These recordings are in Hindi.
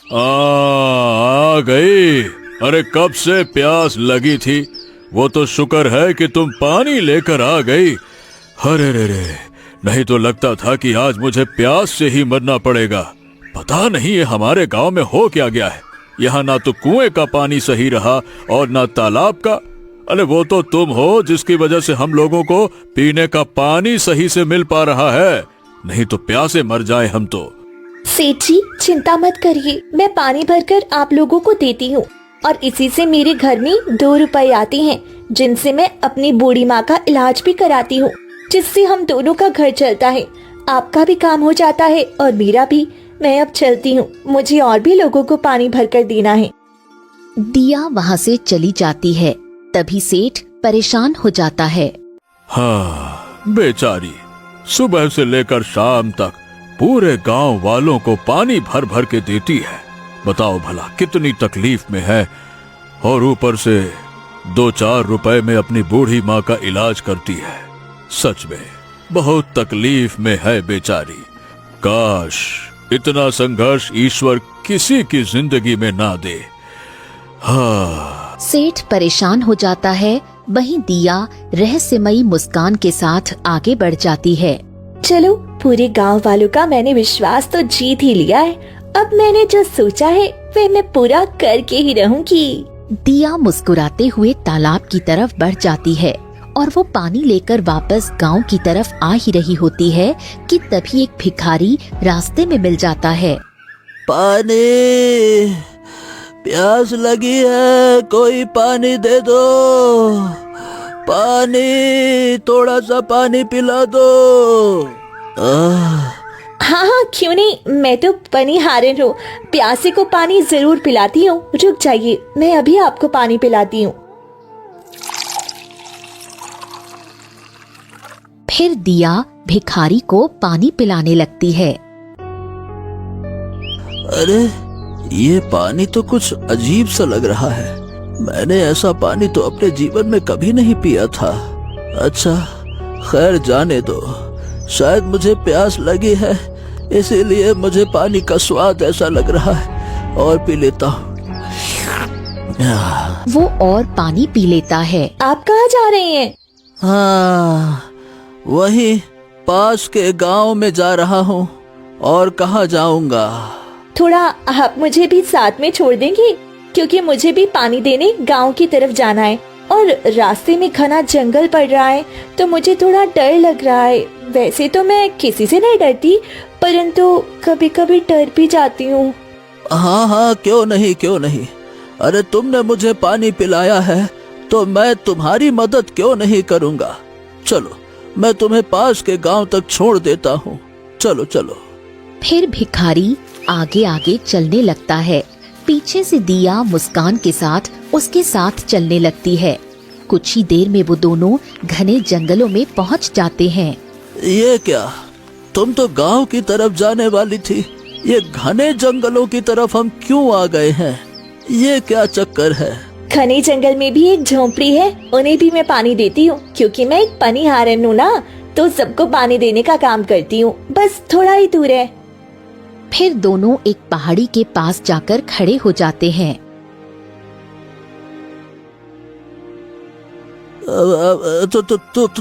आ गई। अरे कब से प्यास लगी थी, वो तो शुक्र है कि तुम पानी लेकर आ गई। अरे रे रे, नहीं तो लगता था कि आज मुझे प्यास से ही मरना पड़ेगा। पता नहीं ये हमारे गांव में हो क्या गया है। यहाँ ना तो कुएं का पानी सही रहा और ना तालाब का। अरे वो तो तुम हो जिसकी वजह से हम लोगों को पीने का पानी सही से मिल पा रहा है, नहीं तो प्यासे मर जाए हम तो। सेठ जी चिंता मत करिए, मैं पानी भरकर आप लोगों को देती हूँ और इसी से मेरे घर में 2 रुपए आते हैं, जिनसे मैं अपनी बूढ़ी माँ का इलाज भी कराती हूँ, जिससे हम दोनों का घर चलता है। आपका भी काम हो जाता है और मेरा भी। मैं अब चलती हूँ, मुझे और भी लोगों को पानी भरकर देना है। दिया वहाँ से चली जाती है। तभी सेठ परेशान हो जाता है। हाँ बेचारी, सुबह से लेकर शाम तक पूरे गांव वालों को पानी भर भर के देती है। बताओ भला कितनी तकलीफ में है, और ऊपर से 2-4 रुपए में अपनी बूढ़ी माँ का इलाज करती है। सच में बहुत तकलीफ में है बेचारी। काश इतना संघर्ष ईश्वर किसी की जिंदगी में ना दे। हाँ। सेठ परेशान हो जाता है। वहीं दिया रहस्यमयी मुस्कान के साथ आगे बढ़ जाती है। चलो, पूरे गांव वालों का मैंने विश्वास तो जीत ही लिया है। अब मैंने जो सोचा है वह मैं पूरा करके ही रहूंगी। दिया मुस्कुराते हुए तालाब की तरफ बढ़ जाती है और वो पानी लेकर वापस गांव की तरफ आ ही रही होती है कि तभी एक भिखारी रास्ते में मिल जाता है। पानी, प्यास लगी है, कोई पानी दे दो। पानी, थोड़ा सा पानी पिला दो। हाँ हाँ क्यों नहीं, मैं तो पनिहारन हूँ, प्यासे को पानी जरूर पिलाती हूँ। रुक जाइए, मैं अभी आपको पानी पिलाती हूँ। फिर दिया भिखारी को पानी पिलाने लगती है। अरे ये पानी तो कुछ अजीब सा लग रहा है। मैंने ऐसा पानी तो अपने जीवन में कभी नहीं पिया था। अच्छा खैर जाने दो, शायद मुझे प्यास लगी है, इसीलिए मुझे पानी का स्वाद ऐसा लग रहा है, और पी लेता हूँ। वो और पानी पी लेता है। आप कहाँ जा रहे हैं? हाँ वही पास के गांव में जा रहा हूँ, और कहाँ जाऊंगा। थोड़ा आप मुझे भी साथ में छोड़ देंगे, क्योंकि मुझे भी पानी देने गांव की तरफ जाना है और रास्ते में घना जंगल पड़ रहा है, तो मुझे थोड़ा डर लग रहा है। वैसे तो मैं किसी से नहीं डरती, परंतु कभी कभी डर भी जाती हूँ। हाँ हाँ क्यों नहीं। अरे तुमने मुझे पानी पिलाया है तो मैं तुम्हारी मदद क्यों नहीं करूँगा। चलो मैं तुम्हें पास के गांव तक छोड़ देता हूँ, चलो चलो। फिर भिखारी आगे आगे चलने लगता है। पीछे से दिया मुस्कान के साथ उसके साथ चलने लगती है। कुछ ही देर में वो दोनों घने जंगलों में पहुंच जाते हैं। ये क्या, तुम तो गांव की तरफ जाने वाली थी, ये घने जंगलों की तरफ हम क्यों आ गए हैं? ये क्या चक्कर है? घने जंगल में भी एक झोंपड़ी है, उन्हें भी मैं पानी देती हूँ, क्योंकि मैं एक पनिहारन हूँ ना, तो सबको पानी देने का काम करती हूँ। बस थोड़ा ही दूर है। फिर दोनों एक पहाड़ी के पास जाकर खड़े हो जाते हैं।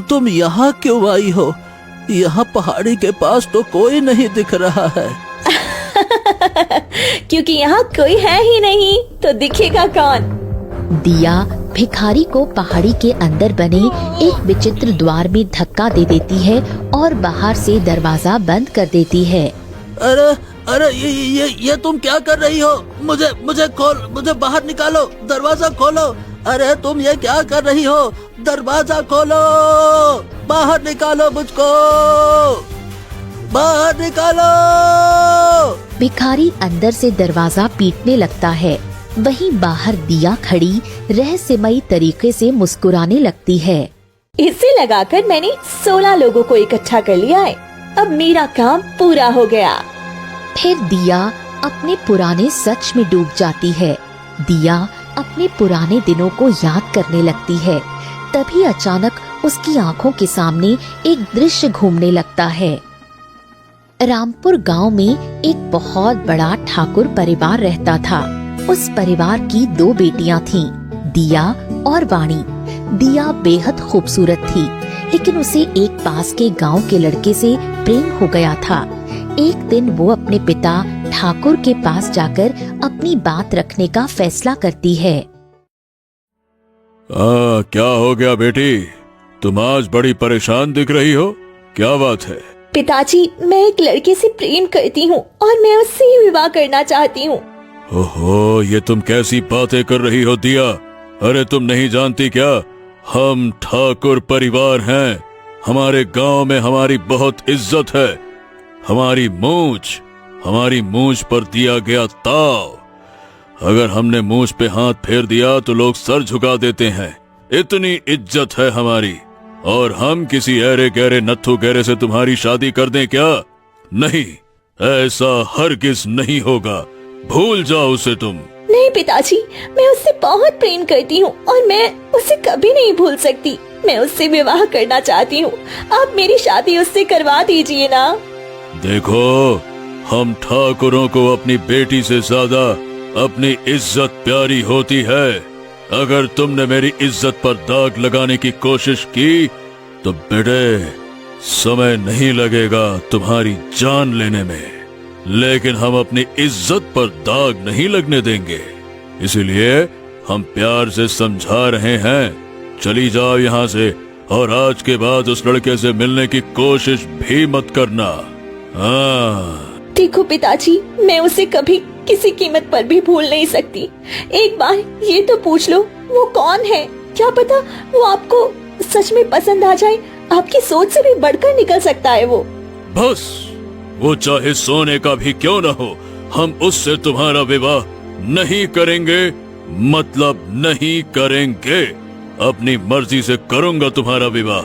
तुम यहाँ क्यों आई हो? यहाँ पहाड़ी के पास तो कोई नहीं दिख रहा है। क्योंकि यहाँ कोई है ही नहीं, तो दिखेगा कौन? दिया भिखारी को पहाड़ी के अंदर बने एक विचित्र द्वार में धक्का दे देती है और बाहर से दरवाजा बंद कर देती है। अरे अरे ये तुम क्या कर रही हो? मुझे बाहर निकालो, दरवाजा खोलो। अरे तुम ये क्या कर रही हो? दरवाजा खोलो, बाहर निकालो मुझको, बाहर निकालो। भिखारी अंदर से दरवाजा पीटने लगता है। वहीं बाहर दिया खड़ी रहस्यमयी तरीके से मुस्कुराने लगती है। इसे लगाकर मैंने 16 लोगों को इकट्ठा कर लिया है। अब मेरा काम पूरा हो गया। फिर दिया अपने पुराने सच में डूब जाती है। दिया अपने पुराने दिनों को याद करने लगती है। तभी अचानक उसकी आंखों के सामने एक दृश्य घूमने लगता है। रामपुर गांव में एक बहुत बड़ा ठाकुर परिवार रहता था। उस परिवार की 2 बेटियां थीं, दिया और वाणी। दिया बेहद खूबसूरत थी, लेकिन उसे एक पास के गांव के लड़के से प्रेम हो गया था। एक दिन वो अपने पिता ठाकुर के पास जाकर अपनी बात रखने का फैसला करती है। क्या हो गया बेटी? तुम आज बड़ी परेशान दिख रही हो, क्या बात है? पिताजी, मैं एक लड़के से प्रेम करती हूँ और मैं उससे ही विवाह करना चाहती हूँ। ओहो, ये तुम कैसी बातें कर रही हो दिया? अरे तुम नहीं जानती क्या, हम ठाकुर परिवार हैं। हमारे गांव में हमारी बहुत इज्जत है। हमारी मूंछ पर दिया गया ताव, अगर हमने मूंछ पे हाथ फेर दिया तो लोग सर झुका देते हैं। इतनी इज्जत है हमारी, और हम किसी ऐरे गहरे नत्थु गहरे से तुम्हारी शादी कर दें क्या? नहीं, ऐसा हरगिज नहीं होगा। भूल जाओ उसे तुम। नहीं पिताजी, मैं उससे बहुत प्रेम करती हूँ और मैं उसे कभी नहीं भूल सकती। मैं उससे विवाह करना चाहती हूँ। आप मेरी शादी उससे करवा दीजिए ना। देखो, हम ठाकुरों को अपनी बेटी से ज्यादा अपनी इज्जत प्यारी होती है। अगर तुमने मेरी इज्जत पर दाग लगाने की कोशिश की तो बेटे, समय नहीं लगेगा तुम्हारी जान लेने में, लेकिन हम अपनी इज्जत पर दाग नहीं लगने देंगे। इसीलिए हम प्यार से समझा रहे हैं, चली जाओ यहाँ से, और आज के बाद उस लड़के से मिलने की कोशिश भी मत करना। हाँ। देखो पिताजी, मैं उसे कभी किसी कीमत पर भी भूल नहीं सकती। एक बार ये तो पूछ लो, वो कौन है? क्या पता वो आपको सच में पसंद आ जाए। आपकी सोच से भी बढ़कर निकल सकता है वो। बस, वो चाहे सोने का भी क्यों न हो, हम उससे तुम्हारा विवाह नहीं करेंगे, मतलब नहीं करेंगे। अपनी मर्जी से करूंगा तुम्हारा विवाह,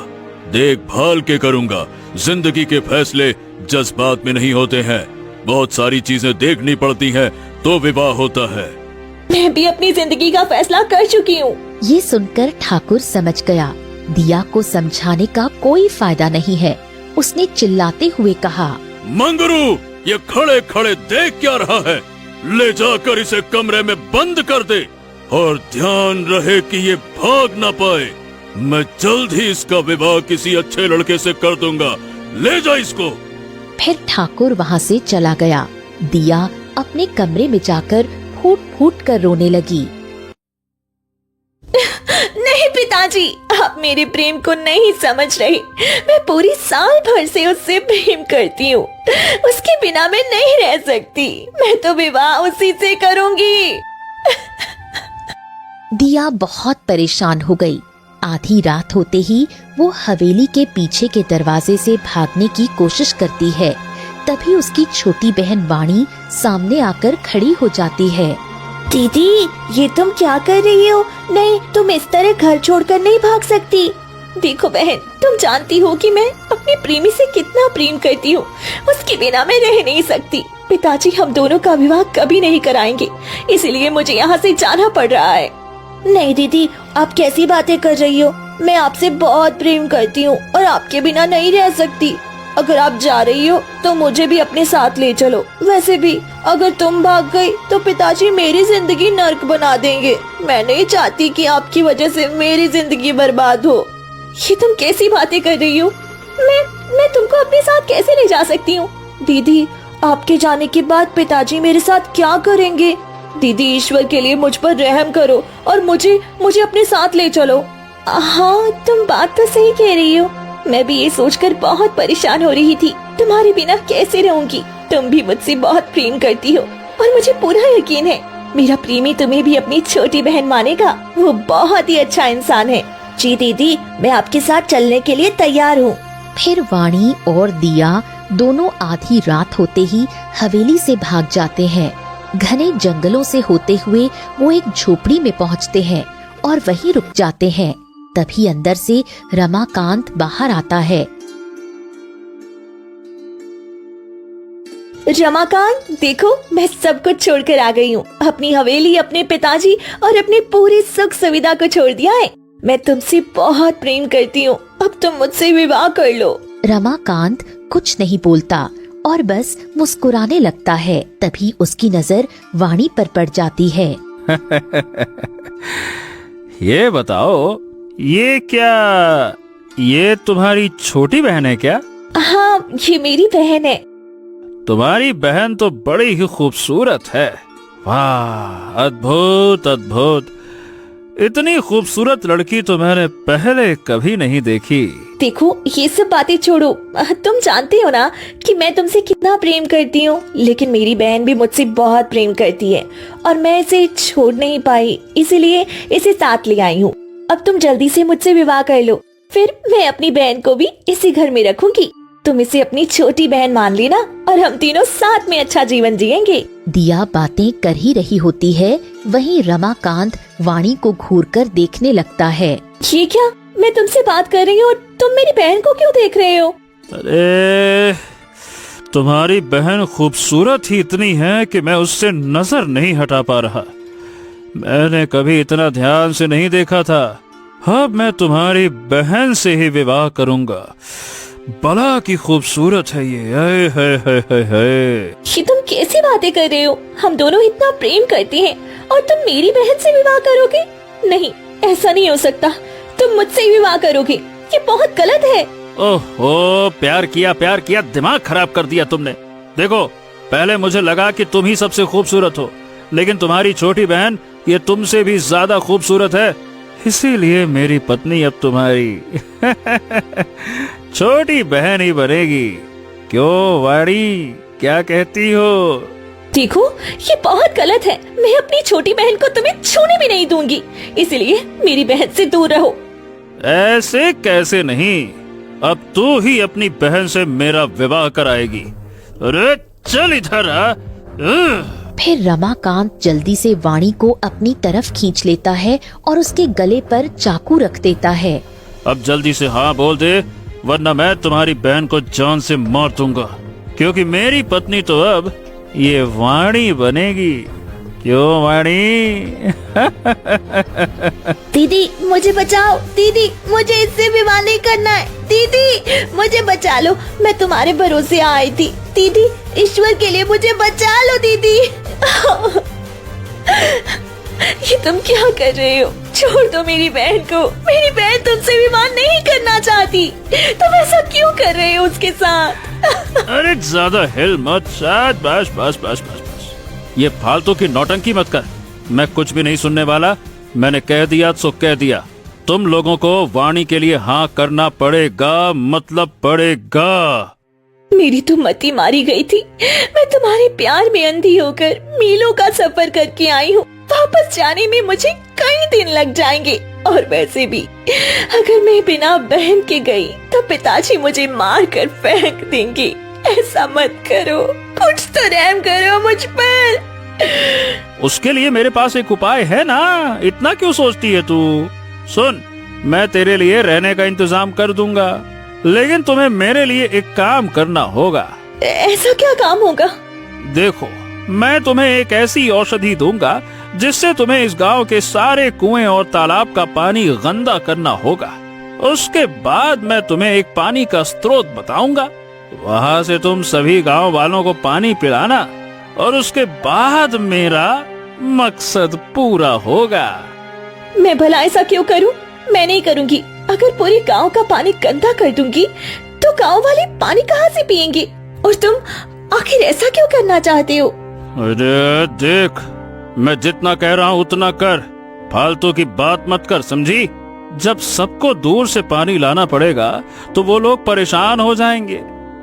देखभाल के करूंगा। जिंदगी के फैसले जज्बात में नहीं होते हैं, बहुत सारी चीजें देखनी पड़ती हैं तो विवाह होता है। मैं भी अपनी जिंदगी का फैसला कर चुकी हूँ। ये सुनकर ठाकुर समझ गया, दिया को समझाने का कोई फायदा नहीं है। उसने चिल्लाते हुए कहा, मंगरू, ये खड़े खड़े देख क्या रहा है? ले जाकर इसे कमरे में बंद कर दे, और ध्यान रहे कि ये भाग ना पाए। मैं जल्द ही इसका विवाह किसी अच्छे लड़के से कर दूंगा। ले जा इसको। फिर ठाकुर वहाँ से चला गया। दिया अपने कमरे में जाकर फूट फूट कर रोने लगी। नहीं पिताजी, आप मेरे प्रेम को नहीं समझ रहे। मैं पूरी साल भर से उससे प्रेम करती हूँ। उसके बिना मैं नहीं रह सकती। मैं तो विवाह उसी से करूँगी। दिया बहुत परेशान हो गई। आधी रात होते ही वो हवेली के पीछे के दरवाजे से भागने की कोशिश करती है। तभी उसकी छोटी बहन वाणी सामने आकर खड़ी हो जाती है। दीदी, ये तुम क्या कर रही हो? नहीं, तुम इस तरह घर छोड़कर नहीं भाग सकती। देखो बहन, तुम जानती हो कि मैं अपने प्रेमी से कितना प्रेम करती हूँ। उसके बिना मैं रह नहीं सकती। पिताजी हम दोनों का विवाह कभी नहीं कराएंगे, इसलिए मुझे यहाँ से जाना पड़ रहा है। नहीं दीदी, आप कैसी बातें कर रही हो? मैं आपसे बहुत प्रेम करती हूँ और आपके बिना नहीं रह सकती। अगर आप जा रही हो तो मुझे भी अपने साथ ले चलो। वैसे भी अगर तुम भाग गई तो पिताजी मेरी जिंदगी नर्क बना देंगे। मैं नहीं चाहती कि आपकी वजह से मेरी जिंदगी बर्बाद हो। ये तुम कैसी बातें कर रही हो? मैं तुमको अपने साथ कैसे ले जा सकती हूँ? दीदी, आपके जाने के बाद पिताजी मेरे साथ क्या करेंगे? दीदी, ईश्वर के लिए मुझ पर रहम करो और मुझे अपने साथ ले चलो। हाँ, तुम बात तो सही कह रही हो। मैं भी ये सोचकर बहुत परेशान हो रही थी, तुम्हारे बिना कैसे रहूंगी। तुम भी मुझसे बहुत प्रेम करती हो और मुझे पूरा यकीन है मेरा प्रेमी तुम्हें भी अपनी छोटी बहन मानेगा। वो बहुत ही अच्छा इंसान है। जी दीदी, मैं आपके साथ चलने के लिए तैयार हूँ। फिर वाणी और दिया दोनों आधी रात होते ही हवेली से भाग जाते हैं। घने जंगलों से होते हुए वो एक झोपड़ी में पहुंचते हैं और वहीं रुक जाते हैं। तभी अंदर से रमाकांत बाहर आता है। रमाकांत, देखो मैं सब कुछ छोड़कर आ गई हूँ। अपनी हवेली, अपने पिताजी और अपनी पूरी सुख सुविधा को छोड़ दिया है। मैं तुमसे बहुत प्रेम करती हूँ। अब तुम मुझसे विवाह कर लो। रमाकांत कुछ नहीं बोलता और बस मुस्कुराने लगता है। तभी उसकी नजर वाणी पर पड़ जाती है। ये बताओ, ये तुम्हारी छोटी बहन है क्या? हाँ, ये मेरी बहन है। तुम्हारी बहन तो बड़ी ही खूबसूरत है। वाह, अद्भुत अद्भुत। इतनी खूबसूरत लड़की तो मैंने पहले कभी नहीं देखी। देखो, ये सब बातें छोड़ो। तुम जानते हो ना कि मैं तुमसे कितना प्रेम करती हूँ, लेकिन मेरी बहन भी मुझसे बहुत प्रेम करती है और मैं इसे छोड़ नहीं पाई, इसीलिए इसे साथ ले आई हूँ। अब तुम जल्दी से मुझसे विवाह कर लो, फिर मैं अपनी बहन को भी इसी घर में रखूंगी। तुम इसे अपनी छोटी बहन मान लेना और हम तीनों साथ में अच्छा जीवन जिएंगे। दिया बातें कर ही रही होती है, वहीं रमाकांत वाणी को घूरकर देखने लगता है। ये क्या? मैं तुमसे बात कर रही हूँ और तुम मेरी बहन को क्यों देख रहे हो? अरे, तुम्हारी बहन खूबसूरत ही इतनी है कि मैं उससे नजर नहीं हटा पा रहा। मैंने कभी इतना ध्यान से नहीं देखा था। अब मैं तुम्हारी बहन से ही विवाह करूंगा। बड़ा की खूबसूरत है ये। ये तुम कैसी बातें कर रहे हो? हम दोनों इतना प्रेम करते हैं और तुम मेरी बहन से विवाह करोगे? नहीं, ऐसा नहीं हो सकता। तुम मुझसे ही विवाह करोगे, ये बहुत गलत है। ओहो, प्यार किया, दिमाग खराब कर दिया तुमने। देखो, पहले मुझे लगा कि तुम ही सबसे खूबसूरत हो, लेकिन तुम्हारी छोटी बहन ये तुमसे भी ज्यादा खूबसूरत है। इसीलिए मेरी पत्नी अब तुम्हारी छोटी बहन ही बनेगी। क्यों वाणी, क्या कहती हो? देखो, ये बहुत गलत है। मैं अपनी छोटी बहन को तुम्हें छूने भी नहीं दूंगी, इसलिए मेरी बहन से दूर रहो। ऐसे कैसे नहीं? अब तू ही अपनी बहन से मेरा विवाह कराएगी। अरे चल इधर आ। फिर रमाकांत जल्दी से वाणी को अपनी तरफ खींच लेता है और उसके गले पर चाकू रख देता है। अब जल्दी से हाँ बोल दे, वरना मैं तुम्हारी बहन को जान से मार दूंगा, क्योंकि मेरी पत्नी तो अब ये वाणी बनेगी। क्यों वाणी? दीदी, मुझे बचाओ। दीदी, मुझे इससे विवाह नहीं करना है। दीदी, मुझे बचा लो। मैं तुम्हारे भरोसे आई थी। दीदी, ईश्वर के लिए मुझे बचा लो। दीदी, ये तुम क्या कर रहे हो? छोड़ दो मेरी बहन को। मेरी बहन तुमसे विवाह नहीं करना चाहती। तुम ऐसा क्यों कर रहे हो उसके साथ? अरे ज्यादा हिल मत। बस। ये फालतू की नौटंकी मत कर। मैं कुछ भी नहीं सुनने वाला। मैंने कह दिया सो कह दिया। तुम लोगों को वाणी के लिए हाँ करना पड़ेगा, मतलब पड़ेगा। मेरी तो मति मारी गई थी। मैं तुम्हारे प्यार में अंधी होकर मीलों का सफर करके आई हूँ। वापस जाने में मुझे कई दिन लग जाएंगे, और वैसे भी अगर मैं बिना बहन के गई तो पिताजी मुझे मार कर फेंक देंगे। ऐसा मत करो, कुछ तो रहम करो मुझ पर। उसके लिए मेरे पास एक उपाय है ना, इतना क्यों सोचती है तू? सुन, मैं तेरे लिए रहने का इंतजाम कर दूंगा, लेकिन तुम्हें मेरे लिए एक काम करना होगा। ऐसा क्या काम होगा? देखो, मैं तुम्हें एक ऐसी औषधि दूंगा जिससे तुम्हें इस गांव के सारे कुएं और तालाब का पानी गंदा करना होगा। उसके बाद मैं तुम्हें एक पानी का स्रोत बताऊंगा। वहाँ से तुम सभी गांव वालों को पानी पिलाना, और उसके बाद मेरा मकसद पूरा होगा। मैं भला ऐसा क्यों करूं? मैं नहीं करूंगी। अगर पूरे गांव का पानी गंदा कर दूंगी तो गांव वाले पानी कहाँ से पिएंगे? और तुम आखिर ऐसा क्यों करना चाहते हो? अरे देख, मैं जितना कह रहा हूँ उतना कर, फालतू की बात मत कर, समझी? जब सबको दूर से पानी लाना पड़ेगा तो वो लोग परेशान हो जाएंगे।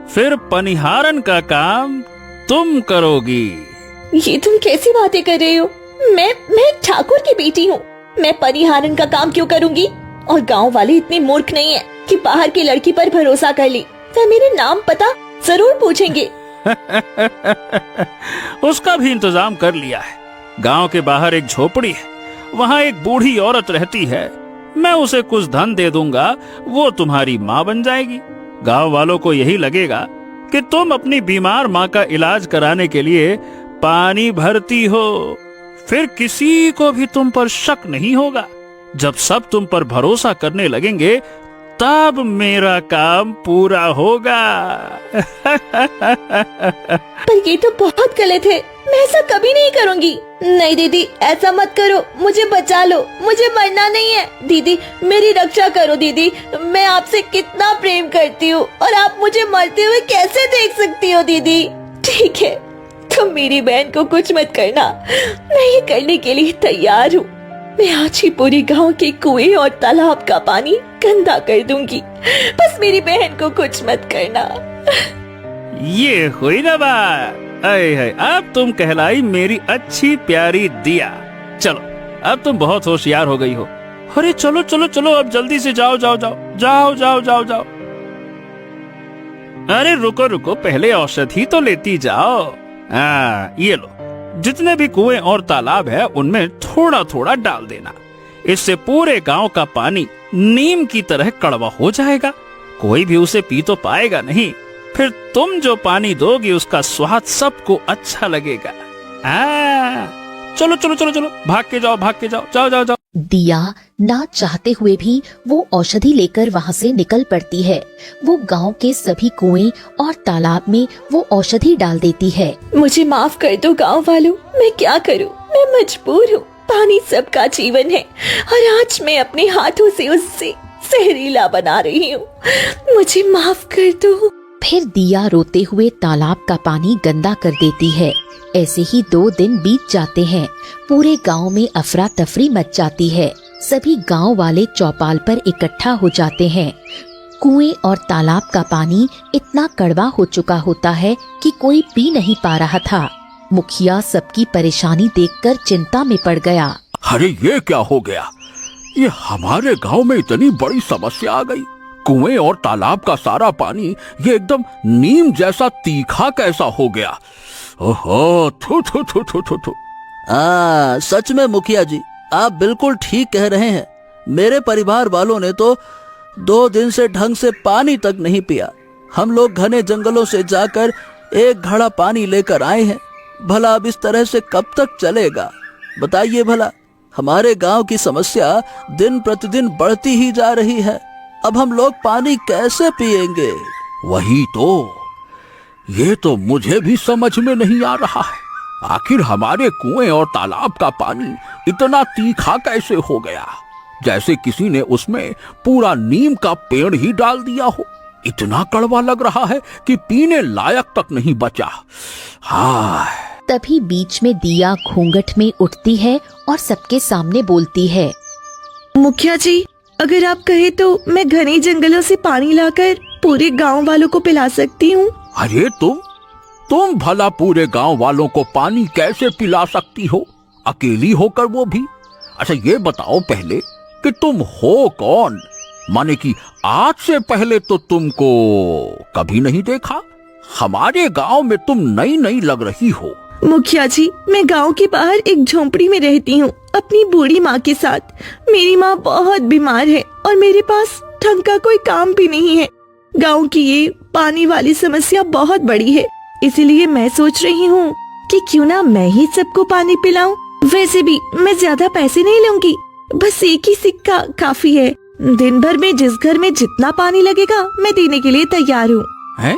फिर पनिहारन का काम तुम करोगी। ये तुम कैसी बातें कर रहे हो? मैं एक ठाकुर की बेटी हूँ। मैं पनिहारन का काम क्यों करूँगी? और गांव वाले इतने मूर्ख नहीं है कि बाहर की लड़की पर भरोसा कर ली। वह मेरे नाम पता जरूर पूछेंगे। उसका भी इंतजाम कर लिया है। गांव के बाहर एक झोपड़ी है, वहाँ एक बूढ़ी औरत रहती है। मैं उसे कुछ धन दे दूंगा, वो तुम्हारी माँ बन जाएगी। गांव वालों को यही लगेगा कि तुम अपनी बीमार माँ का इलाज कराने के लिए पानी भरती हो। फिर किसी को भी तुम पर शक नहीं होगा। जब सब तुम पर भरोसा करने लगेंगे, तब मेरा काम पूरा होगा। पर ये तो बहुत गलत है, मैं ऐसा कभी नहीं करूँगी। नहीं दीदी, ऐसा मत करो, मुझे बचा लो, मुझे मरना नहीं है। दीदी मेरी रक्षा करो दीदी, मैं आपसे कितना प्रेम करती हूँ और आप मुझे मरते हुए कैसे देख सकती हो दीदी। ठीक है, तुम मेरी बहन को कुछ मत करना, मैं ये करने के लिए तैयार हूँ। मैं आज ही पूरी गांव के कुएं और तालाब का पानी गंदा कर दूंगी, बस मेरी बहन को कुछ मत करना। ये हुई ना बात। अय है, अब तुम कहलाई मेरी अच्छी प्यारी दिया। चलो, अब तुम बहुत होशियार हो गई हो। अरे चलो चलो चलो, अब जल्दी से जाओ जाओ जाओ जाओ जाओ जाओ जाओ। अरे रुको रुको, पहले औषधि तो लेती जाओ। ये लो, जितने भी कुएं और तालाब है उनमें थोड़ा थोड़ा डाल देना। इससे पूरे गांव का पानी नीम की तरह कड़वा हो जाएगा, कोई भी उसे पी तो पाएगा नहीं। फिर तुम जो पानी दोगी उसका स्वाद सबको अच्छा लगेगा। चलो चलो चलो चलो, भाग के जाओ जाओ जाओ जाओ। दिया ना चाहते हुए भी वो औषधि लेकर वहाँ से निकल पड़ती है। वो गांव के सभी कुएं और तालाब में वो औषधि डाल देती है। मुझे माफ कर दो गांव वालों, मैं क्या करूं, मैं मजबूर हूँ। पानी सबका जीवन है और आज मैं अपने हाथों से उससे जहरीला बना रही हूँ, मुझे माफ कर दो। फिर दिया रोते हुए तालाब का पानी गंदा कर देती है। ऐसे ही 2 दिन बीत जाते हैं। पूरे गांव में अफरा तफरी मच जाती है। सभी गांव वाले चौपाल पर इकट्ठा हो जाते हैं। कुएं और तालाब का पानी इतना कड़वा हो चुका होता है कि कोई पी नहीं पा रहा था। मुखिया सबकी परेशानी देखकर चिंता में पड़ गया। अरे ये क्या हो गया, ये हमारे गांव में इतनी बड़ी समस्या आ गई। कुएं और तालाब का सारा पानी ये एकदम नीम जैसा तीखा कैसा हो गया। ओहो, थू थू थू थू थू थू। सच में मुखिया जी, आप बिल्कुल ठीक कह रहे हैं। मेरे परिवार वालों ने तो 2 दिन से ढंग से पानी तक नहीं पिया। हम लोग घने जंगलों से जाकर एक घड़ा पानी लेकर आए हैं। भला अब इस तरह से कब तक चलेगा, बताइए भला। हमारे गांव की समस्या दिन प्रतिदिन बढ़ती ही जा रही है। अब हम लोग पानी कैसे पिएंगे? वही तो, ये तो मुझे भी समझ में नहीं आ रहा है। आखिर हमारे कुएं और तालाब का पानी इतना तीखा कैसे हो गया, जैसे किसी ने उसमें पूरा नीम का पेड़ ही डाल दिया हो। इतना कड़वा लग रहा है कि पीने लायक तक नहीं बचा। हाय। तभी बीच में दिया घूंघट में उठती है और सबके सामने बोलती है। मुखिया जी, अगर आप कहे तो मैं घने जंगलों से पानी लाकर पूरे गांव वालों को पिला सकती हूँ। अरे तुम भला पूरे गांव वालों को पानी कैसे पिला सकती हो, अकेली होकर वो भी? अच्छा ये बताओ पहले कि तुम हो कौन? माने कि आज से पहले तो तुमको कभी नहीं देखा। हमारे गांव में तुम नई नई लग रही हो। मुखिया जी, मैं गांव के बाहर एक झोंपड़ी में रहती हूँ अपनी बूढ़ी माँ के साथ। मेरी माँ बहुत बीमार है और मेरे पास ढंग का कोई काम भी नहीं है। गांव की ये पानी वाली समस्या बहुत बड़ी है, इसलिए मैं सोच रही हूँ कि क्यों ना मैं ही सबको पानी पिलाऊं। वैसे भी मैं ज्यादा पैसे नहीं लूंगी, बस एक ही सिक्का काफी है। दिन भर में जिस घर में जितना पानी लगेगा मैं देने के लिए तैयार हूँ। हैं?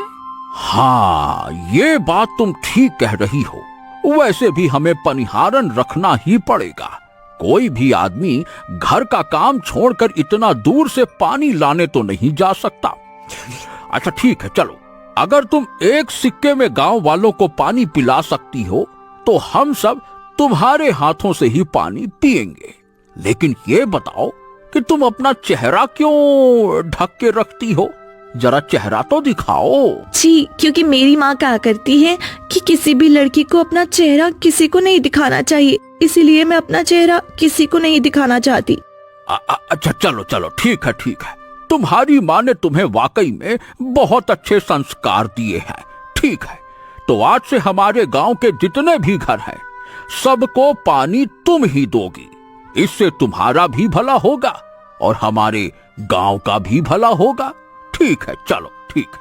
हाँ, ये बात तुम ठीक कह रही हो। वैसे भी हमें पनिहारन रखना ही पड़ेगा। कोई भी आदमी घर का काम छोड़कर इतना दूर से पानी लाने तो नहीं जा सकता। अच्छा ठीक है, चलो, अगर तुम एक सिक्के में गांव वालों को पानी पिला सकती हो तो हम सब तुम्हारे हाथों से ही पानी पिएंगे। लेकिन ये बताओ कि तुम अपना चेहरा क्यों ढक के रखती हो? जरा चेहरा तो दिखाओ। जी, क्योंकि मेरी माँ कहा करती है कि किसी भी लड़की को अपना चेहरा किसी को नहीं दिखाना चाहिए, इसीलिए मैं अपना चेहरा किसी को नहीं दिखाना चाहती। अच्छा चलो चलो, ठीक है ठीक है। तुम्हारी माँ ने तुम्हें वाकई में बहुत अच्छे संस्कार दिए हैं। ठीक है, तो आज से हमारे गांव के जितने भी घर हैं, सबको पानी तुम ही दोगी। इससे तुम्हारा भी भला होगा और हमारे गांव का भी भला होगा। ठीक है, चलो ठीक है।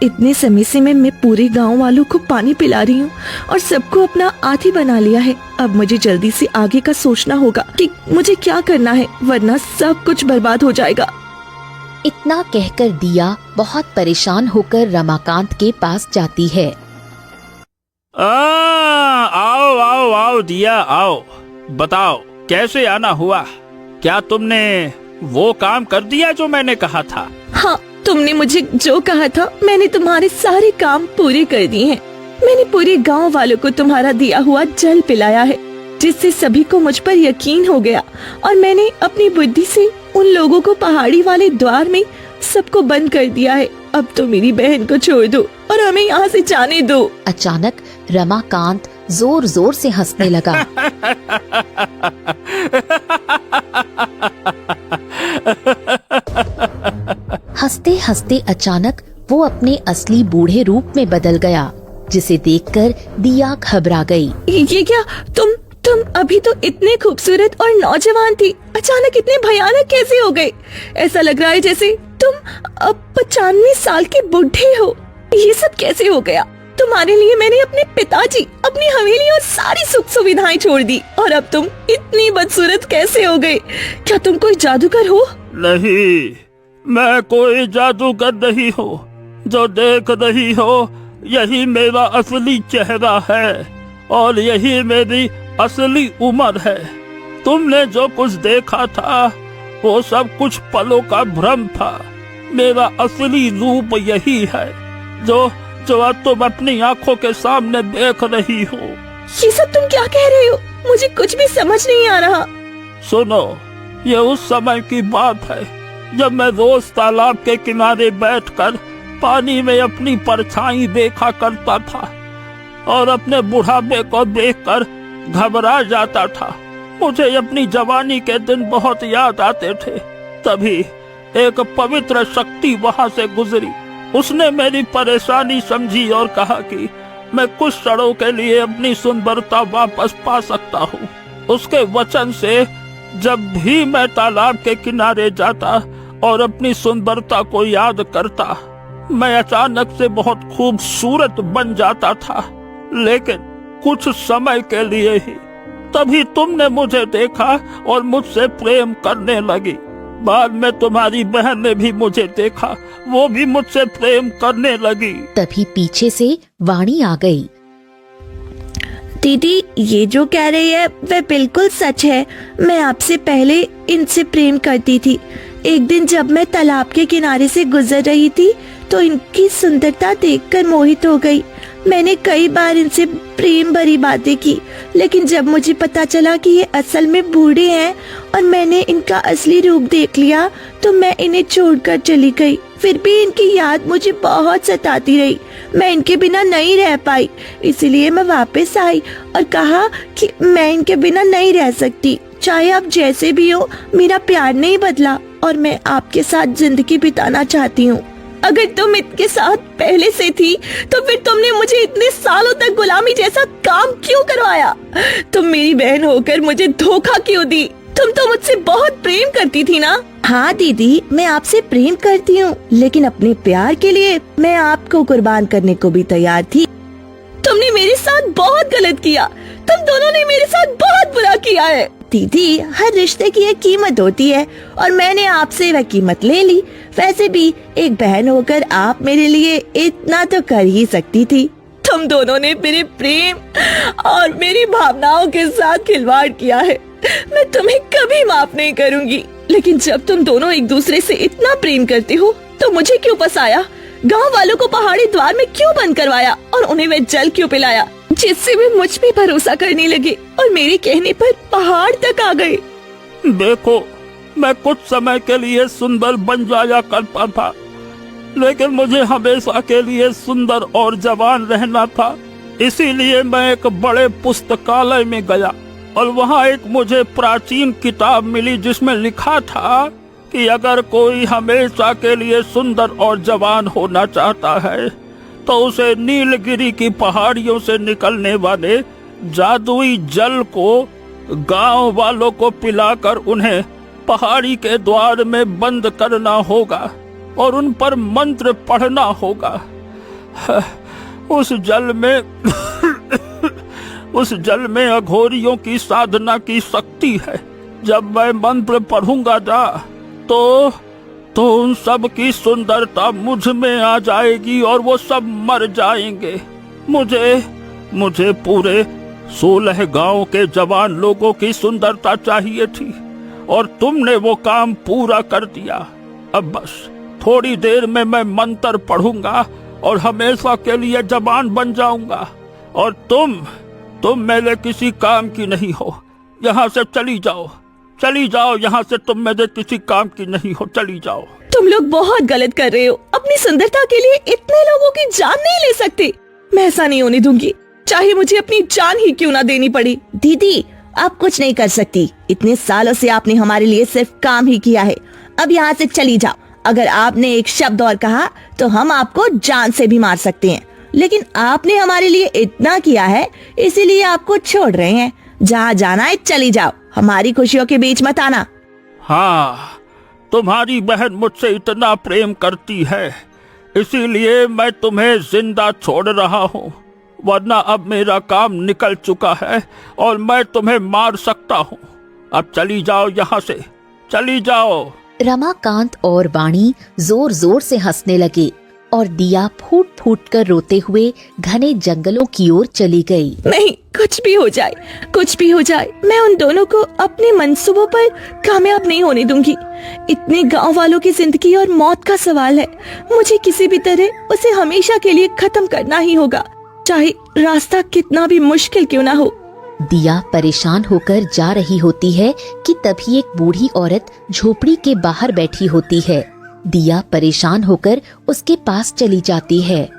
इतने समय से मैं पूरे गांव वालों को पानी पिला रही हूँ और सबको अपना आदी बना लिया है। अब मुझे जल्दी से आगे का सोचना होगा कि मुझे क्या करना है, वरना सब कुछ बर्बाद हो जाएगा। इतना कहकर दिया बहुत परेशान होकर रमाकांत के पास जाती है। आओ आओ आओ दिया, आओ, बताओ कैसे आना हुआ? क्या तुमने वो काम कर दिया जो मैंने कहा था? हाँ, तुमने मुझे जो कहा था मैंने तुम्हारे सारे काम पूरे कर दिए हैं। मैंने पूरे गांव वालों को तुम्हारा दिया हुआ जल पिलाया है, जिससे सभी को मुझ पर यकीन हो गया। और मैंने अपनी बुद्धि से उन लोगों को पहाड़ी वाले द्वार में सबको बंद कर दिया है। अब तो मेरी बहन को छोड़ दो और हमें यहाँ से जाने दो। अचानक रमाकांत जोर जोर से हंसने लगा। हंसते हंसते अचानक वो अपने असली बूढ़े रूप में बदल गया, जिसे देखकर दिया घबरा गई। ये क्या, तुम अभी तो इतने खूबसूरत और नौजवान थी, अचानक इतने भयानक कैसे हो गए? ऐसा लग रहा है जैसे तुम अब 95 साल के बुढ़े हो। ये सब कैसे हो गया? तुम्हारे लिए मैंने अपने पिताजी, अपनी हवेली और सारी सुख सुविधाएं छोड़ दी, और अब तुम इतनी बदसूरत कैसे हो गए? क्या तुम कोई जादूगर हो? नहीं, मैं कोई जादूगर नहीं हूँ। जो देख रही हो यही मेरा असली चेहरा है और यही मेरी असली उम्र है। तुमने जो कुछ देखा था वो सब कुछ पलों का भ्रम था। मेरा असली रूप यही है जो अब तुम अपनी आंखों के सामने देख रही हो। ये सब तुम क्या कह रहे हो? मुझे कुछ भी समझ नहीं आ रहा। सुनो, ये उस समय की बात है जब मैं रोज तालाब के किनारे बैठकर पानी में अपनी परछाई देखा करता था और अपने बुढ़ापे को देखकर घबरा जाता था। मुझे अपनी जवानी के दिन बहुत याद आते थे। तभी एक पवित्र शक्ति वहां से गुजरी। उसने मेरी परेशानी समझी और कहा कि मैं कुछ क्षणों के लिए अपनी सुंदरता वापस पा सकता हूँ। उसके वचन से जब भी मैं तालाब के किनारे जाता और अपनी सुंदरता को याद करता, मैं अचानक से बहुत खूबसूरत बन जाता था, लेकिन कुछ समय के लिए ही। तभी तुमने मुझे देखा और मुझसे प्रेम करने लगी। बाद में तुम्हारी बहन ने भी मुझे देखा, वो भी मुझसे प्रेम करने लगी। तभी पीछे से वाणी आ गई। दीदी, ये जो कह रही है वह बिल्कुल सच है। मैं आपसे पहले इनसे प्रेम करती थी। एक दिन जब मैं तालाब के किनारे से गुजर रही थी तो इनकी सुंदरता देखकर मोहित हो गई। मैंने कई बार इनसे प्रेम भरी बातें की, लेकिन जब मुझे पता चला कि ये असल में बूढ़े हैं और मैंने इनका असली रूप देख लिया तो मैं इन्हें छोड़कर चली गई। फिर भी इनकी याद मुझे बहुत सताती रही। मैं इनके बिना नहीं रह पाई, इसलिए मैं वापस आई और कहा कि मैं इनके बिना नहीं रह सकती। चाहे आप जैसे भी हो, मेरा प्यार नहीं बदला और मैं आपके साथ जिंदगी बिताना चाहती हूँ। अगर तुम इनके साथ पहले से थी तो फिर तुमने मुझे इतने सालों तक गुलामी जैसा काम क्यों करवाया? तुम मेरी बहन होकर मुझे धोखा क्यों दी? तुम तो मुझसे बहुत प्रेम करती थी ना? हाँ दीदी, मैं आपसे प्रेम करती हूँ, लेकिन अपने प्यार के लिए मैं आपको कुर्बान करने को भी तैयार थी। तुमने मेरे साथ बहुत गलत किया। तुम दोनों ने मेरे साथ बहुत बुरा किया है। दीदी, हर रिश्ते की एक कीमत होती है और मैंने आपसे वह कीमत ले ली। वैसे भी एक बहन होकर आप मेरे लिए इतना तो कर ही सकती थी। तुम दोनों ने मेरे प्रेम और मेरी भावनाओं के साथ खिलवाड़ किया है। मैं तुम्हें कभी माफ नहीं करूंगी। लेकिन जब तुम दोनों एक दूसरे से इतना प्रेम करते हो तो मुझे क्यों फंसाया? गांव वालों को पहाड़ी द्वार में क्यों बंद करवाया और उन्हें वे जल क्यों पिलाया, जिससे वे मुझ पे भरोसा करने लगे और मेरे कहने पर पहाड़ तक आ गए? देखो, मैं कुछ समय के लिए सुंदर बन जाया करता था, लेकिन मुझे हमेशा के लिए सुंदर और जवान रहना था। इसीलिए मैं एक बड़े पुस्तकालय में गया और वहाँ एक मुझे प्राचीन किताब मिली जिसमें लिखा था कि अगर कोई हमेशा के लिए सुंदर और जवान होना चाहता है तो उसे नीलगिरी की पहाड़ियों से निकलने वाले जादुई जल को गांव वालों को पिलाकर उन्हें पहाड़ी के द्वार में बंद करना होगा और उन पर मंत्र पढ़ना होगा। उस जल में उस जल में अघोरियों की साधना की शक्ति है। जब मैं मंत्र पढ़ूंगा ना तो उन सब की सुंदरता मुझ में आ जाएगी और वो सब मर जाएंगे। मुझे पूरे 16 गांव के जवान लोगों की सुंदरता चाहिए थी और तुमने वो काम पूरा कर दिया। अब बस थोड़ी देर में मैं मंत्र पढ़ूंगा और हमेशा के लिए जवान बन जाऊंगा और तुम मेरे किसी काम की नहीं हो। यहाँ से चली जाओ यहाँ से, तुम मेरे किसी काम की नहीं हो, चली जाओ। तुम लोग बहुत गलत कर रहे हो। अपनी सुंदरता के लिए इतने लोगों की जान नहीं ले सकते। मैं ऐसा नहीं होने दूंगी, चाहे मुझे अपनी जान ही क्यों ना देनी पड़े। दीदी, आप कुछ नहीं कर सकती। इतने सालों से आपने हमारे लिए सिर्फ काम ही किया है। अब यहाँ से चली जाओ। अगर आपने एक शब्द और कहा तो हम आपको जान से भी मार सकते हैं, लेकिन आपने हमारे लिए इतना किया है इसीलिए आपको छोड़ रहे हैं। जहाँ जाना है चली जाओ, हमारी खुशियों के बीच मत आना। हाँ, तुम्हारी बहन मुझसे इतना प्रेम करती है इसीलिए मैं तुम्हें जिंदा छोड़ रहा हूँ, वरना अब मेरा काम निकल चुका है और मैं तुम्हें मार सकता हूँ। अब चली जाओ यहाँ से, चली जाओ। रमाकांत और वाणी जोर जोर से हंसने लगे और दिया फूट फूट कर रोते हुए घने जंगलों की ओर चली गई। नहीं, कुछ भी हो जाए, मैं उन दोनों को अपने मंसूबों पर कामयाब नहीं होने दूंगी। इतने गांव वालों की जिंदगी और मौत का सवाल है। मुझे किसी भी तरह उसे हमेशा के लिए खत्म करना ही होगा, चाहे रास्ता कितना भी मुश्किल क्यों ना हो। दिया परेशान होकर जा रही होती है कि तभी एक बूढ़ी औरत झोपड़ी के बाहर बैठी होती है। दिया परेशान होकर उसके पास चली जाती है।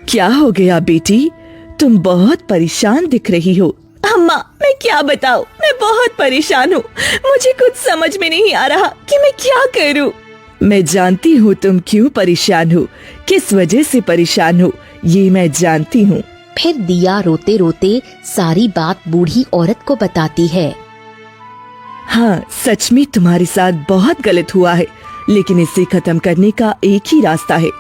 क्या हो गया बेटी, तुम बहुत परेशान दिख रही हो। अम्मा, मैं क्या बताऊं, मैं बहुत परेशान हूँ। मुझे कुछ समझ में नहीं आ रहा कि मैं क्या करूँ। मैं जानती हूँ तुम क्यों परेशान हो, किस वजह से परेशान हो, ये मैं जानती हूँ। फिर दिया रोते रोते सारी बात बूढ़ी औरत को बताती है। हाँ, सच में तुम्हारे साथ बहुत गलत हुआ है, लेकिन इसे खत्म करने का एक ही रास्ता है।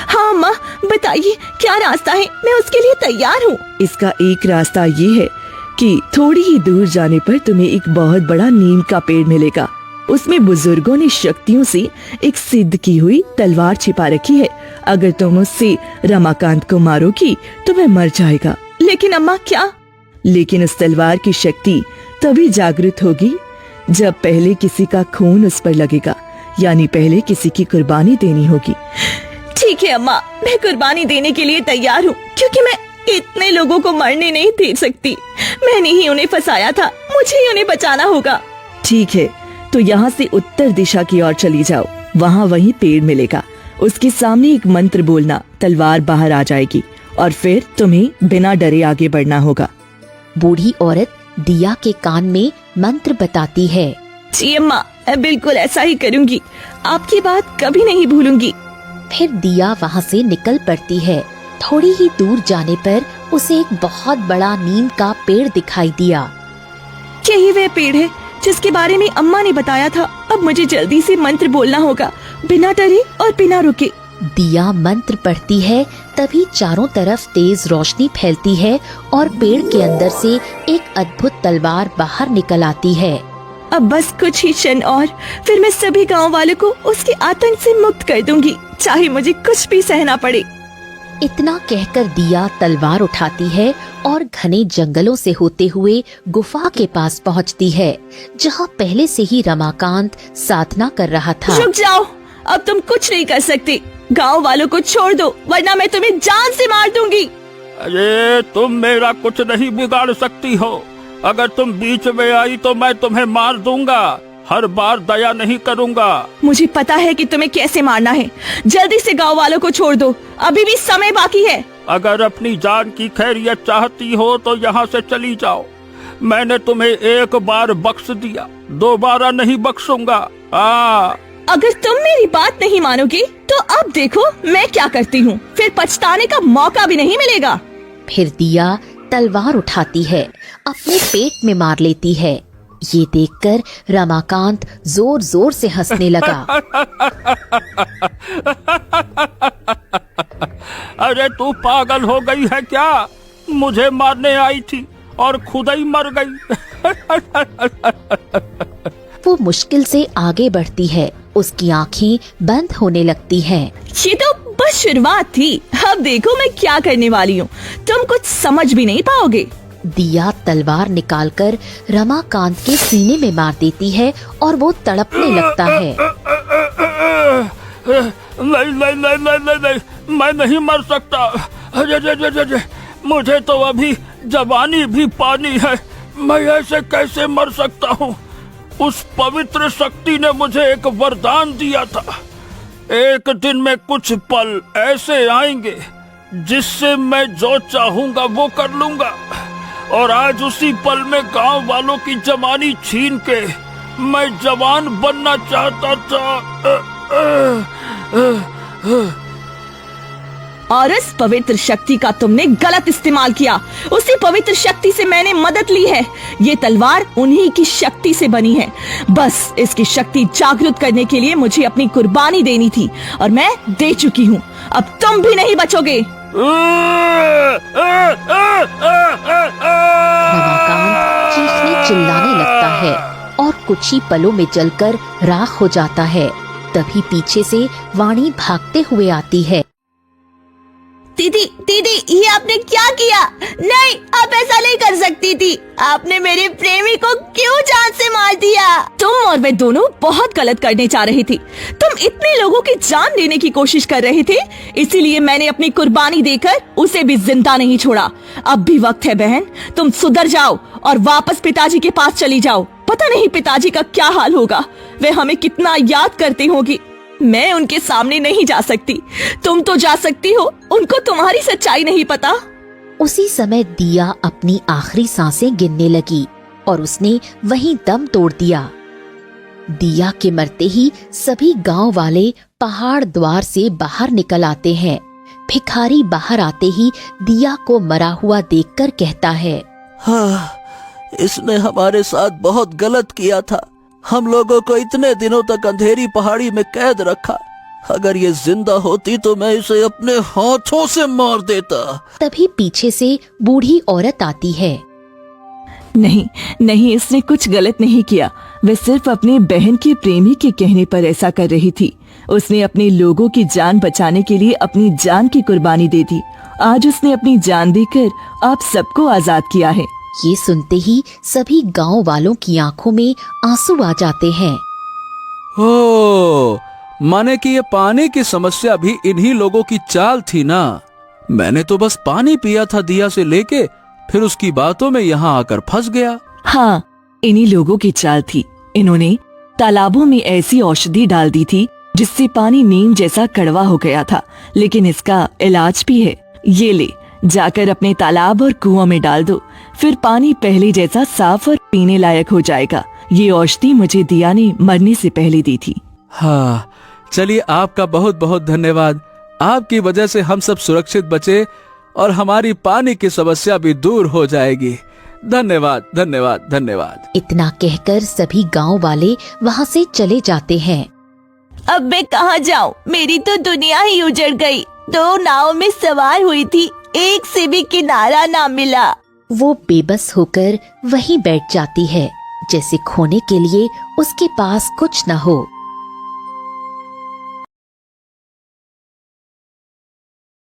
हाँ माँ, बताइए क्या रास्ता है, मैं उसके लिए तैयार हूँ। इसका एक रास्ता ये है कि थोड़ी ही दूर जाने पर तुम्हें एक बहुत बड़ा नीम का पेड़ मिलेगा। उसमें बुजुर्गों ने शक्तियों से एक सिद्ध की हुई तलवार छिपा रखी है। अगर तुम उससे रमाकांत को मारोगी तो वह मर जाएगा। लेकिन अम्मा क्या? लेकिन उस तलवार की शक्ति तभी जागृत होगी जब पहले किसी का खून उस पर लगेगा, यानी पहले किसी की कुर्बानी देनी होगी। ठीक है अम्मा, मैं कुर्बानी देने के लिए तैयार हूँ, क्योंकि मैं इतने लोगों को मरने नहीं दे सकती। मैंने ही उन्हें फंसाया था, मुझे ही उन्हें बचाना होगा। ठीक है, तो यहाँ से उत्तर दिशा की ओर चली जाओ, वहाँ वही पेड़ मिलेगा। उसके सामने एक मंत्र बोलना, तलवार बाहर आ जाएगी और फिर तुम्हें बिना डरे आगे बढ़ना होगा। बूढ़ी औरत दिया के कान में मंत्र बताती है। जी अम्मा, मैं बिल्कुल ऐसा ही करूँगी, आपकी बात कभी नहीं भूलूंगी। फिर दिया वहाँ से निकल पड़ती है। थोड़ी ही दूर जाने पर उसे एक बहुत बड़ा नीम का पेड़ दिखाई दिया। यही वह पेड़ है जिसके बारे में अम्मा ने बताया था। अब मुझे जल्दी से मंत्र बोलना होगा, बिना डरे और बिना रुके। दिया मंत्र पढ़ती है, तभी चारों तरफ तेज रोशनी फैलती है और पेड़ के अंदर से एक अद्भुत तलवार बाहर निकल आती है। अब बस कुछ ही क्षण और, फिर मैं सभी गांव वालों को उसके आतंक से मुक्त कर दूंगी, चाहे मुझे कुछ भी सहना पड़े। इतना कहकर दिया तलवार उठाती है और घने जंगलों से होते हुए गुफा के पास पहुंचती है, जहां पहले से ही रमाकांत साधना कर रहा था। रुक जाओ, अब तुम कुछ नहीं कर सकते। गांव वालों को छोड़ दो, वरना मैं तुम्हें जान से मार दूंगी। अरे तुम मेरा कुछ नहीं बिगाड़ सकती हो। अगर तुम बीच में आई तो मैं तुम्हें मार दूंगा। हर बार दया नहीं करूंगा। मुझे पता है कि तुम्हें कैसे मारना है। जल्दी से गांव वालों को छोड़ दो, अभी भी समय बाकी है। अगर अपनी जान की खैरियत चाहती हो तो यहाँ से चली जाओ। मैंने तुम्हें एक बार बख्श दिया, दोबारा नहीं बख्शूंगा। अगर तुम मेरी बात नहीं मानोगी तो अब देखो मैं क्या करती हूँ, फिर पछताने का मौका भी नहीं मिलेगा। फिर दिया तलवार उठाती है, अपने पेट में मार लेती है। ये देखकर रमाकांत जोर जोर से हंसने लगा। अरे तू पागल हो गई है क्या? मुझे मारने आई थी और खुद ही मर गई। वो मुश्किल से आगे बढ़ती है, उसकी आंखें बंद होने लगती हैं। ये तो बस शुरुआत थी, अब देखो मैं क्या करने वाली हूँ, तुम कुछ समझ भी नहीं पाओगे। दिया तलवार निकालकर रमाकांत के सीने में मार देती है और वो तड़पने लगता है। नहीं, मैं नहीं मर सकता। अरे, मुझे तो अभी जवानी भी पानी है, मैं ऐसे कैसे मर सकता हूँ? उस पवित्र शक्ति ने मुझे एक वरदान दिया था, एक दिन में कुछ पल ऐसे आएंगे जिससे मैं जो चाहूंगा वो कर लूंगा। और आज उसी पल में गांव वालों की जवानी छीन के मैं जवान बनना चाहता था। और इस पवित्र शक्ति का तुमने गलत इस्तेमाल किया। उसी पवित्र शक्ति से मैंने मदद ली है। ये तलवार उन्हीं की शक्ति से बनी है। बस इसकी शक्ति जागृत करने के लिए मुझे अपनी कुर्बानी देनी थी और मैं दे चुकी हूँ। अब तुम भी नहीं बचोगे। रमाकांत चीखने चिल्लाने लगता है और कुछ ही पलों में जलकर राख हो जाता है। तभी पीछे से वाणी भागते हुए आती है। दीदी दीदी, ये आपने क्या किया? नहीं, आप ऐसा नहीं कर सकती थी। आपने मेरे प्रेमी को क्यों जान से मार दिया? तुम और मैं दोनों बहुत गलत करने जा रहे थे। तुम इतने लोगों की जान लेने की कोशिश कर रहे थे, इसीलिए मैंने अपनी कुर्बानी देकर उसे भी जिंदा नहीं छोड़ा। अब भी वक्त है बहन, तुम सुधर जाओ और वापस पिताजी के पास चली जाओ। पता नहीं पिताजी का क्या हाल होगा, वे हमें कितना याद करते होंगे। मैं उनके सामने नहीं जा सकती, तुम तो जा सकती हो, उनको तुम्हारी सच्चाई नहीं पता। उसी समय दिया अपनी आखिरी सांसें गिनने लगी और उसने वहीं दम तोड़ दिया। दिया के मरते ही सभी गांव वाले पहाड़ द्वार से बाहर निकल आते हैं। भिखारी बाहर आते ही दिया को मरा हुआ देखकर कहता है, हाँ, इसने हमारे साथ बहुत गलत किया था। हम लोगों को इतने दिनों तक अंधेरी पहाड़ी में कैद रखा। अगर ये जिंदा होती तो मैं इसे अपने हाथों से मार देता। तभी पीछे से बूढ़ी औरत आती है। नहीं नहीं, इसने कुछ गलत नहीं किया। वह सिर्फ अपने बहन के प्रेमी के कहने पर ऐसा कर रही थी। उसने अपने लोगों की जान बचाने के लिए अपनी जान की कुर्बानी दे दी। आज उसने अपनी जान देकर आप सबको आजाद किया है। ये सुनते ही सभी गांव वालों की आंखों में आंसू आ जाते हैं। ओ, माने कि ये पानी की समस्या भी इन्हीं लोगों की चाल थी ना। मैंने तो बस पानी पिया था दिया से लेके, फिर उसकी बातों में यहाँ आकर फंस गया। हाँ, इन्हीं लोगों की चाल थी। इन्होंने तालाबों में ऐसी औषधि डाल दी थी जिससे पानी नीम जैसा कड़वा हो गया था, लेकिन इसका इलाज भी है। ये ले, जाकर अपने तालाब और कुआं में डाल दो, फिर पानी पहले जैसा साफ और पीने लायक हो जाएगा। ये औषधि मुझे दिया ने मरने से पहले दी थी। हाँ, चलिए आपका बहुत बहुत धन्यवाद। आपकी वजह से हम सब सुरक्षित बचे और हमारी पानी की समस्या भी दूर हो जाएगी। धन्यवाद धन्यवाद धन्यवाद। इतना कहकर सभी गांव वाले वहां से चले जाते हैं। अब मैं कहाँ जाऊँ? मेरी तो दुनिया ही उजड़ गई। 2 नाव में सवार हुई थी, एक से भी किनारा ना मिला। वो बेबस होकर वहीं बैठ जाती है, जैसे खोने के लिए उसके पास कुछ न हो।